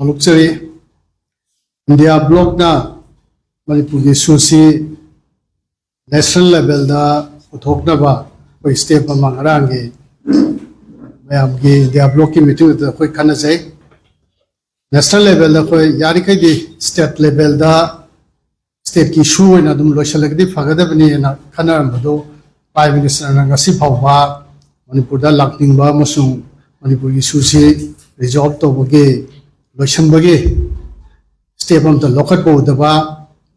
Luxury India block na Manipur ki susi national level da uthok na ba koi step amang arangi mayam ki India block ki meeting da koi khana jai national level da koi yari kai di state level da state ki issue na dum lo shalagdi phagada bani na khana bado prime minister na ngasi phawba Manipur da lakning ba masung Manipur ki susi resolve to boge lotion boge step am the local bo da ba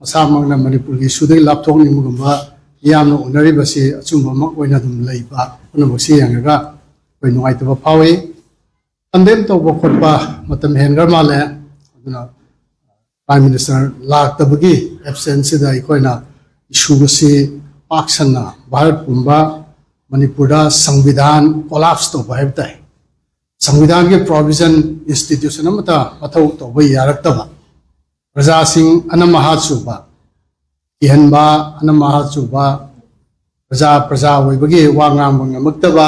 asamang na Manipur ki sudai lapthong ni mugamba yamno onari basi achumba mak oina dum leiba ono bosi yanga koi nuai to ba phawi andem to bo khotba matam hengar male aduna prime minister lak tabagi absence da ikoina issue basi paksana bharat pumba Manipur da संविधान collapse to ba hebtai संविधान के provision institution amata athau to ba yarakta प्रजा सिंह अनमहाचुबा इहनबा अनमहाचुबा प्रजा प्रजा होइबगे वांगाम बंगमक्तबा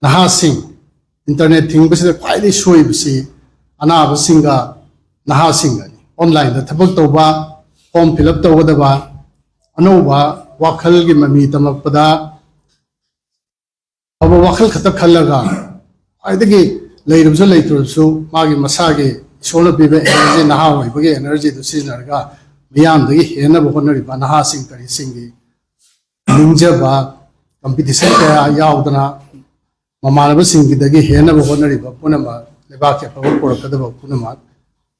नहा Singh internet thing बसे फाइदे सोइबसी अनाब सिंगा नहा सिंह ऑनलाइन द थबक तोबा फॉर्म फिल अप तोगदबा अनोबा वाखल गी ममी तमकपदा अब वाखल खत खलगा फाइदे लेरबजो लेतरसु मागी मसागे सोलर पीबे एनर्जी नहा होइबगे एनर्जी दु सिजनरगा मियाम दगी हेना बखनरि बा नहा सिंग करि सिंगी निंजबा कंपटीशन का यावदना ममानब सिंगी दगी हेना बखनरि बा पुनमा लेबा के पवर कोरकदब पुनमा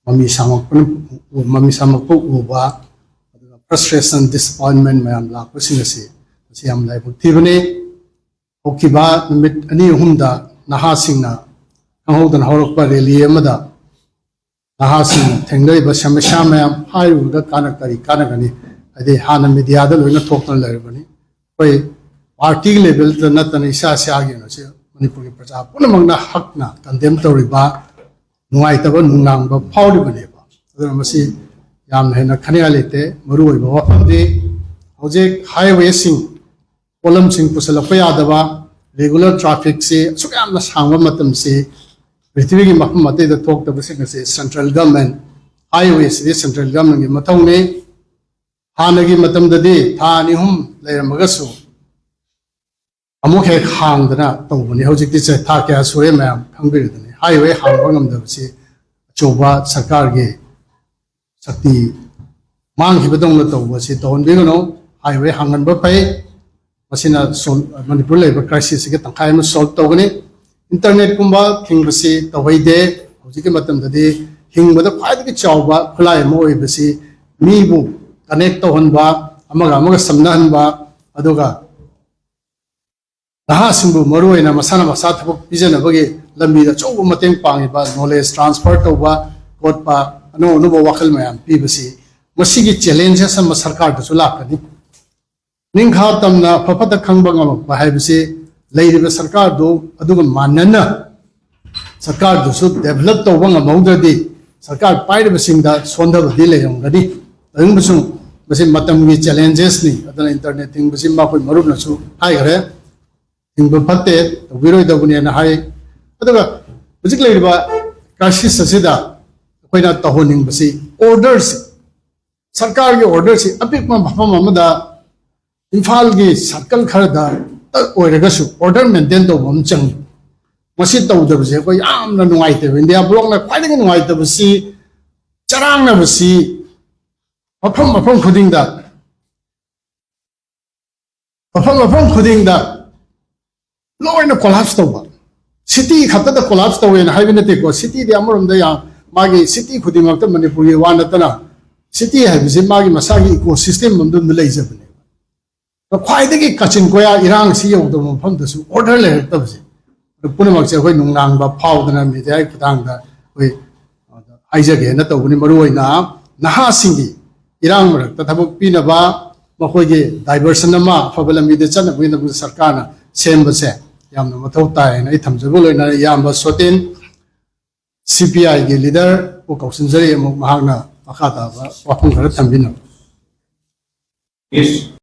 मम्मी सामक उबा फ्रस्ट्रेशन डिसअपॉइंटमेंट मैम लाख सिंगसी सियाम लाइफ थिबने ओकिबा निमित अनि हुमदा नहा सिंगना खंगौदन हौरकपा रैली अमदा नहासिंग थेंगलैबा समस्या मैम हाइरुदा कानकनी अदे हाना मीडिया दा लोइना थोक्तन लैरबनी कोई पार्टी लेवल दा नतन इसा सागे न से मणिपुर की प्रजा पुनमंगना हकना कंडेम तौरिबा नुआइतबा नुंगांगबा फाउरिबनेबा अदर मसी याम हेना खनिया लेते मरुइबा वफंदे होजेक हाईवे सिंग कोलम सिंग पुसलपा यादबा रेगुलर ट्रैफिक से सुकामना सांगबा मतम से पृथ्वी की मफम मते द थोक तब से सेंट्रल गवर्नमेंट हाईवे से सेंट्रल गवर्नमेंट की मथौ ने हानगी मतम ददि था निहुम लेरमगसु अमुक हे खांगदना तौबनी हौजिकति से था क्या सुरे मैम खंबिरदनी हाईवे हांगबा ngमदबसे चोबा सरकार के शक्ति मांग की बदंग तौबसे तौनबिगनो हाईवे हांगनबा पै मसिना मणिपुर लेबर क्राइसिस के तंखाय में सॉल्व तौगनी इंटरनेट कुंबा थिंगबसी तवैदे हौजिके मतमददि हिंगबदा ख्वाइदगी चावबा खुलाय मोइबसी मीबु कनेक्ट तौहनबा अमगा समनहनबा अदुगा नहासिंबु मरुइना मसाना मसा थबक पिजनबगे लंबीदा चौबा मतेंग पांगिबा नॉलेज ट्रांसफर तौबा कोटपा अनो अनुभव वखल मयाम पीबसी मसिगी चैलेंजेस हम सरकार दसु लाकनी निंखा तमना फफत खंगबा ngam हाइबसी लेरिबा सरकार दो अदुग मानना सरकार दुसु डेवलप तौबा ngमौददि सरकार पाइरबा सिंगदा सोंदबदि लेरंगदि तंगबसु बसे मतमगी चैलेंजेस नि अदना इंटरनेट थिंग बसे माखोय मरुबनसु हाइगरे थिंगबा फते तबिरोय दबुने ना हाइ अदुगा बुजिक लेरिबा क्राइसिस ससिदा कोइना तहोनिंग बसे ऑर्डर्स सरकार के ऑर्डर्स अपिक मफम अमदा इम्फाल की सर्कल खरदा ओरगसु ऑर्डर मेंटेन तौबम चंग मसी तौदबसे को यामना नुआइते इंडिया ब्लॉक ना ख्वाइदगी नुआइतबसी चरांगनबसी मफम खुदिंगदा लोइना कोलैप्स तौबा सिटी खतदा कोलैप्स तौवेना हाइबनते को सिटी दे अमरमदा या मागी सिटी खुदिंगमक्ता मणिपुर की वानतना सिटी हाइबसे मागी मसागी इकोसिस्टम मंदुम लेजबने ख्वाइदगी कचिन कोया इरांग सी यौदब मफमदसु ऑर्डर लेरतबसे पुनमक्से अखोय नुंगांगबा फावदना मीडिया खितांगदा अखोय हाइजगे न तौबनि मरुओइना नहासिंगी इरांग मरक्ता थबक पिनबा मखोयगे डाइवर्सन अमा फबलमीदे चनबगिना सरकारना सेमबसे यामना मथौ तायना इ थमजबो लोइना यामबा सोतेन सीपीआई के लीडर को कौशनजरी महागना मखाता वाफम खर थंबिनो